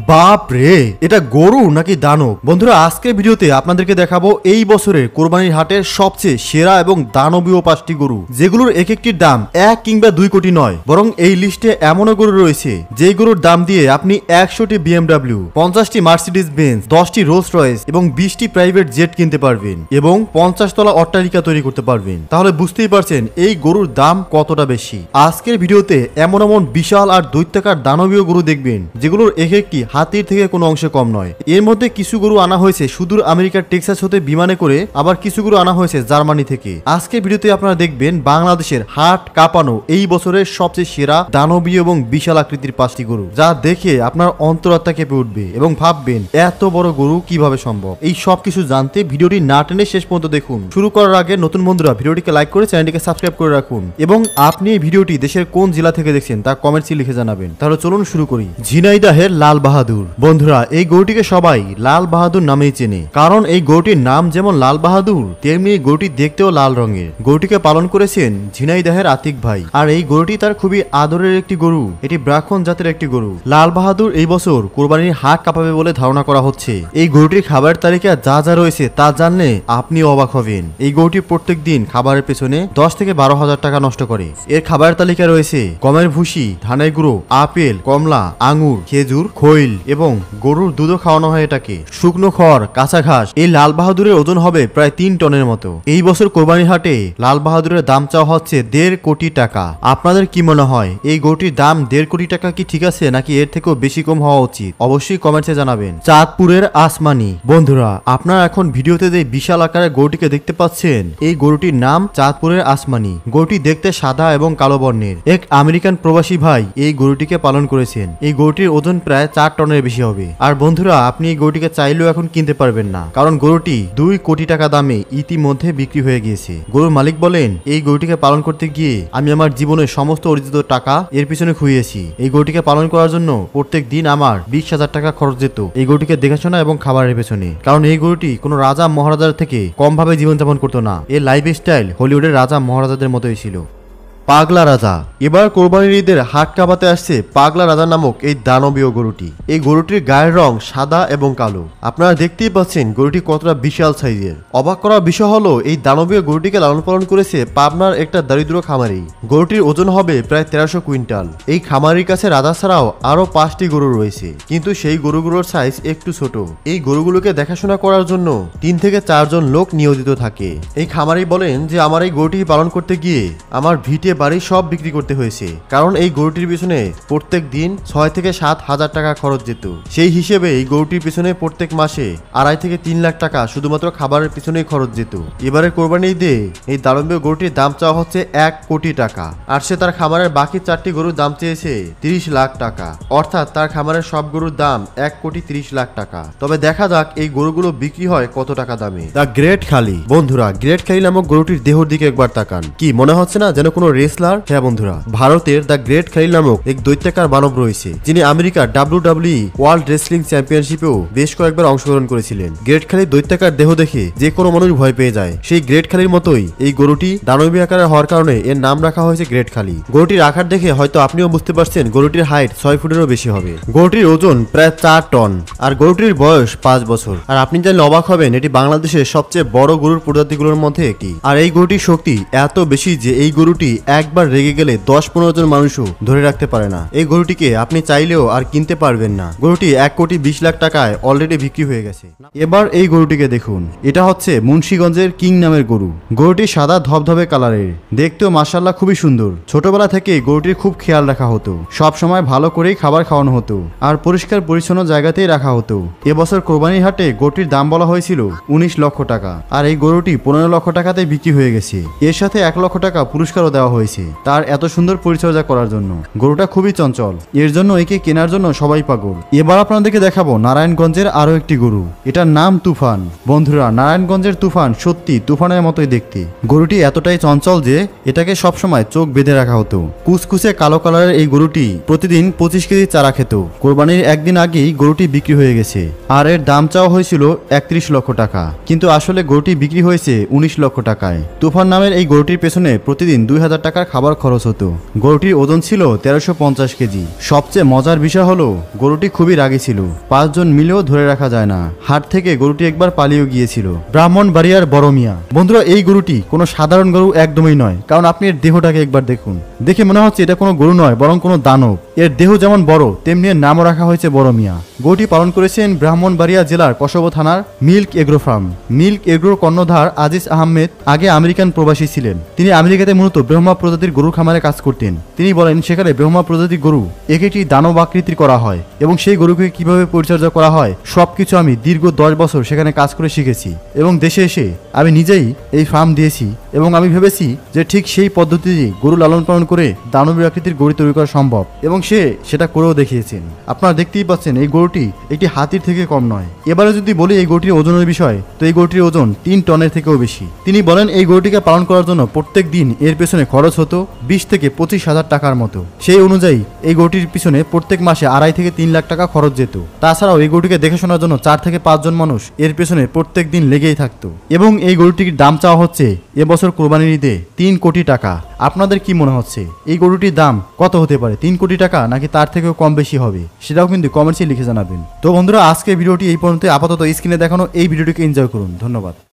বাপ রে, এটা গরু নাকি দানব? বন্ধুরা, আজকের ভিডিওতে আপনাদেরকে দেখাবো এই বছরের কোরবানির হাটের সবচেয়ে সেরা এবং দানবীয় 5টি গরু, যেগুলোর এক একটির দাম 1 কিংবা 2 কোটি নয়, বরং এই লিস্টে এমনও গরু রয়েছে যেই গরুর দাম দিয়ে আপনি 100টি BMW, 50টি মার্সিডিজ বেঞ্জ, 10টি রোলস রয়েস এবং 20টি প্রাইভেট জেট কিনতে পারবেন এবং 50 তলা অট্টালিকা তৈরি করতে পারবেন। তাহলে বুঝতেই পারছেন এই গরুর দাম কতটা বেশি। আজকের ভিডিওতে এমন এমন বিশাল আর দৈত্যাকার দানবীয় গরু দেখবেন যেগুলোর এক একটি হাতির থেকে কোনো অংশে কম নয়। এর মধ্যে কিছু গরু আনা হয়েছে সুদূর আমেরিকার টেক্সাস হতে বিমানে করে, আবার কিছু গরু আনা হয়েছে জার্মানি থেকে। আজকের ভিডিওতে আপনারা দেখবেন বাংলাদেশের হাট কাঁপানো এই বছরের সবচেয়ে সেরা দানবীয় এবং বিশাল আকৃতির 5টি গরু, যা দেখে আপনার অন্তরাত্মা কেঁপে উঠবে এবং ভাববেন এত বড় গরু কিভাবে সম্ভব। এই সব কিছু জানতে ভিডিওটি না টেনে শেষ পর্যন্ত দেখুন। শুরু করার আগে নতুন বন্ধুরা ভিডিওটিকে লাইক করে চ্যানেলটিকে সাবস্ক্রাইব করে রাখুন এবং আপনি এই ভিডিওটি দেশের কোন জেলা থেকে দেখছেন তা কমেন্টসে লিখে জানাবেন। তাহলে চলুন শুরু করি। ঝিনাইদহের লাল বাহাদুর। বন্ধুরা, এই গরুটিকে সবাই লাল বাহাদুর নামেই চেনে, কারণ এই গরুটির নাম যেমন লাল বাহাদুর তেমনি এই গরুটি দেখতেও লাল রঙের। গরুটিকে পালন করেছেন ঝিনাইদহের আতিক ভাই, আর এই গরুটি তার খুবই আদরের একটি গরু। এটি ব্রাহ্মণ জাতের একটি গরু। লাল বাহাদুর এই বছর কোরবানির হাট কাঁপাবে বলে ধারণা করা হচ্ছে। এই গরুটির খাবারের তালিকা যা যা রয়েছে তা জানলে আপনি অবাক হবেন। এই গরুটি প্রত্যেক দিন খাবারের পেছনে 10 থেকে 12,000 টাকা নষ্ট করে। এর খাবারের তালিকা রয়েছে গমের ভুসি, ধানের গুঁড়ো, আপেল, কমলা, আঙুর, খেজুর, খৈল এবং গরুর দুধও খাওয়ানো হয় এটাকে, শুকনো খড়, কাঁচা ঘাস। এই লাল বাহাদুরের ওজন হবে প্রায় 3 টনের মতো। এই বছর কোরবানির হাটে লাল বাহাদুরের দাম চাওয়া হচ্ছে 1.5 কোটি টাকা। আপনাদের কি মনে হয় এই গরুটির দাম 1.5 কোটি টাকা কি ঠিক আছে নাকি এর থেকেও বেশি কম হওয়া উচিত? অবশ্যই কমেন্টসে জানাবেন। চাঁদপুরের আসমানি। বন্ধুরা, আপনারা এখন ভিডিওতে যে বিশাল আকারের গরুটিকে দেখতে পাচ্ছেন, এই গরুটির নাম চাঁদপুরের আসমানি। গরুটি দেখতে সাদা এবং কালো বর্ণের। এক আমেরিকান প্রবাসী ভাই এই গরুটিকে পালন করেছেন। এই গরুটির ওজন প্রায় 4 টনের বেশি হবে। আর বন্ধুরা, আপনি এই গরুটিকে চাইলেও এখন কিনতে পারবেন না, কারণ গরুটি 2 কোটি টাকা দামে ইতিমধ্যে বিক্রি হয়ে গিয়েছে। গরুর মালিক বলেন, এই গরুটিকে পালন করতে গিয়ে আমি আমার জীবনের সমস্ত অর্জিত টাকা এর পিছনে খুইয়েছি। এই গরুটিকে পালন করার জন্য প্রত্যেক দিন আমার 20,000 টাকা খরচ যেত এই গরুটিকে দেখাশোনা এবং খাবারের পেছনে, কারণ এই গরুটি কোনো রাজা মহারাজার থেকে কম ভাবে জীবনযাপন করতো না। এর লাইফ স্টাইল হলিউডের রাজা মহারাজাদের মতোই ছিল। পাগলা রাজা। এবার কোরবানির ঈদের হাট কাঁপাতে আসছে পাগলা রাজা নামক এই দানবীয় গরুটি। এই গরুটির গায়ের রং সাদা এবং কালো। আপনারা দেখতেই পাচ্ছেন গরুটি কতটা বিশাল সাইজের। অবাক করার বিষয় হলো এই দানবীয় গরুটিকে লালন পালন করেছে পাবনার একটা দরিদ্র খামারি। গরুটির ওজন হবে প্রায় 1300 কুইন্টাল। এই খামারির কাছে রাজা ছাড়াও আরো 5টি গরু রয়েছে, কিন্তু সেই গরুগুলোর সাইজ একটু ছোট। এই গরুগুলোকে দেখাশোনা করার জন্য 3 থেকে 4 জন লোক নিয়োজিত থাকে। এই খামারি বলেন যে আমার এই গরুটি পালন করতে গিয়ে আমার ভিটে বাড়ি সব বিক্রি করতে হয়েছে, কারণ এই গরুটির পিছনে প্রত্যেক দিন 6 থেকে 7,000 টাকা খরচ যেত। সেই হিসেবে এই গরুটির পিছনে প্রত্যেক মাসে 2.5 থেকে 3 লাখ টাকা শুধুমাত্র খাবারের পিছনেই খরচ যেত। এবারে কোরবানি ঈদে এই দানবীয় গরুটির দাম চাওয়া হচ্ছে 1 কোটি টাকা, আর সে তার খামারের বাকি 4টি গরুর দাম চেয়েছে 30 লাখ টাকা। অর্থাৎ তার খামারের সব গরুর দাম 1 কোটি 30 লাখ টাকা। তবে দেখা যাক এই গরুগুলো বিক্রি হয় কত টাকা দামে। দ্য গ্রেট খালি। বন্ধুরা, গ্রেট খালি নামক গরুটির দেহর দিকে একবার তাকান। কি মনে হচ্ছে না যেন কোনো রেসলার? হ্যাঁ বন্ধুরা, ভারতের দ্য গ্রেট খালি নামক এক দৈত্যাকার মানব রয়েছে, যিনি আমেরিকার WWE ওয়ার্ল্ড রেসলিং চ্যাম্পিয়নশিপেও বেশ কয়েকবার অংশগ্রহণ করেছিলেন। গ্রেট খালির দৈত্যাকার দেহ দেখে যে কোনো মানুষ ভয় পেয়ে যায়। সেই গ্রেট খালির মতোই এই গরুটি দানবীয় আকারের হওয়ার কারণে এর নাম রাখা হয়েছে গ্রেট খালি। গরুটির আকার দেখে হয়তো আপনিও বুঝতে পারছেন গরুটির হাইট 6 ফুটেরও বেশি হবে। গরুটির ওজন প্রায় 4 টন আর গরুটির বয়স 5 বছর। আর আপনি জানলে অবাক হবেন, এটি বাংলাদেশের সবচেয়ে বড় গরুর প্রজাতিগুলোর মধ্যে একটি। আর এই গরুটির শক্তি এত বেশি যে এই গরুটি একবার রেগে গেলে 10-15 জন মানুষও ধরে রাখতে পারে না। এই গরুটিকে আপনি চাইলেও আর কিনতে পারবেন না। গরুটি 1 কোটি 20 লাখ টাকায় অলরেডি বিক্রি হয়ে গেছে। এবার এই গরুটিকে দেখুন। এটা হচ্ছে মুন্সিগঞ্জের কিং নামের গরু। গরুটি সাদা ধবধবে কালারের, দেখতেও মাশাআল্লাহ খুবই সুন্দর। ছোটবেলা থেকে গরুটির খুব খেয়াল রাখা হতো, সব সময় ভালো করেই খাবার খাওয়ানো হতো আর পরিষ্কার পরিচ্ছন্ন জায়গাতেই রাখা হতো। এবছর কোরবানির হাটে গরুটির দাম বলা হয়েছিল 19 লক্ষ টাকা, আর এই গরুটি 15 লক্ষ টাকাতে বিক্রি হয়ে গেছে। এর সাথে 1 লক্ষ টাকা পুরস্কারও দেওয়া হয়েছে তার এত সুন্দর পরিচর্যা করার জন্য। গরুটা খুবই চঞ্চল, এর জন্য একে কেনার জন্য সবাই পাগল। এবার আপনাদেরকে দেখাবো নারায়ণগঞ্জের আরো একটি গরু। এটার নাম তুফান। বন্ধুরা, নারায়ণগঞ্জের তুফান সত্যি তুফানের মতোই দেখতে। গরুটি এতটাই চঞ্চল যে এটাকে সবসময় চোখ বেঁধে রাখা হতো। কুচকুচে কালো কালারের এই গরুটি প্রতিদিন 25 কেজি চারা খেত। কোরবানির একদিন আগেই গরুটি বিক্রি হয়ে গেছে, আর এর দাম চাওয়া হয়েছিল 31 লক্ষ টাকা, কিন্তু আসলে গরুটি বিক্রি হয়েছে 19 লক্ষ টাকায়। তুফান নামের এই গরুটির পেছনে প্রতিদিন 2,000 টাকার খাবার খরচ হতো। গরুটির ওজন ছিল 1350 কেজি। সবচেয়ে মজার বিষয় হলো গরুটি খুবই রাগী ছিল, 5 জন মিলেও ধরে রাখা যায় না। হাট থেকে গরুটি একবার পালিয়েও গিয়েছিল। ব্রাহ্মণবাড়িয়ার বড় মিয়া। বন্ধুরা, এই গরুটি কোনো সাধারণ গরু একদমই নয়, কারণ আপনি এর দেহটাকে একবার দেখুন। দেখে মনে হচ্ছে এটা কোনো গরু নয়, বরং কোনো দানব। এর দেহ যেমন বড়, তেমনি এর নামও রাখা হয়েছে বড় মিয়া। গরুটি পালন করেছেন ব্রাহ্মণবাড়িয়া জেলার কসবা থানার মিল্ক এগ্রো ফার্ম। মিল্ক এগ্রোর কর্ণধার আজিজ আহমেদ আগে আমেরিকান প্রবাসী ছিলেন। তিনি আমেরিকাতে মূলত ব্রহ্মা প্রজাতির গরুর খামারে কাজ করতেন। তিনি বলেন সেখানে ব্রহ্মা প্রজাতির গরু এক একটি দানব আকৃতির করা হয় এবং সেই গরুকে কিভাবে পরিচর্যা করা হয় সবকিছু আমি দীর্ঘ 10 বছর সেখানে কাজ করে শিখেছি এবং দেশে এসে আমি নিজেই এই ফার্ম দিয়েছি এবং আমি ভেবেছি যে ঠিক সেই পদ্ধতিতে গরু লালন পালন করে দানবীয় আকৃতির গরু তৈরি করা সম্ভব এবং সে সেটা করেও দেখিয়েছেন। আপনারা দেখতেই পাচ্ছেন এই গরুটি একটি হাতির থেকে কম নয়। এবারে যদি বলি এই গরুটির ওজনের বিষয়, তো এই গরুটির ওজন 3 টনের থেকেও বেশি। তিনি বলেন এই গরুটিকে পালন করার জন্য প্রত্যেক দিন এর পেছনে খরচ হতো 20 থেকে 25,000 টাকার মতো। সেই অনুযায়ী এই গরুটির পিছনে প্রত্যেক মাসে 2.5 থেকে 3 লাখ টাকা খরচ যেত। তাছাড়াও এই গরুটিকে দেখাশোনার জন্য 4 থেকে 5 জন মানুষ এর পেছনে প্রত্যেক দিন লেগেই থাকতো এবং এই গরুটির দাম চাওয়া হচ্ছে এবছর কোরবানির ঈদে 3 কোটি টাকা। আপনাদের কি মনে হচ্ছে এই গরুটির দাম কত হতে পারে? 3 কোটি টাকা নাকি তার থেকেও কম বেশি হবে? সেটাও কিন্তু কমেন্টসে লিখে জানাবেন। তো বন্ধুরা, আজকে ভিডিওটি এই পর্যন্ত। আপাতত স্ক্রিনে দেখানো এই ভিডিওটিকে এনজয় করুন। ধন্যবাদ।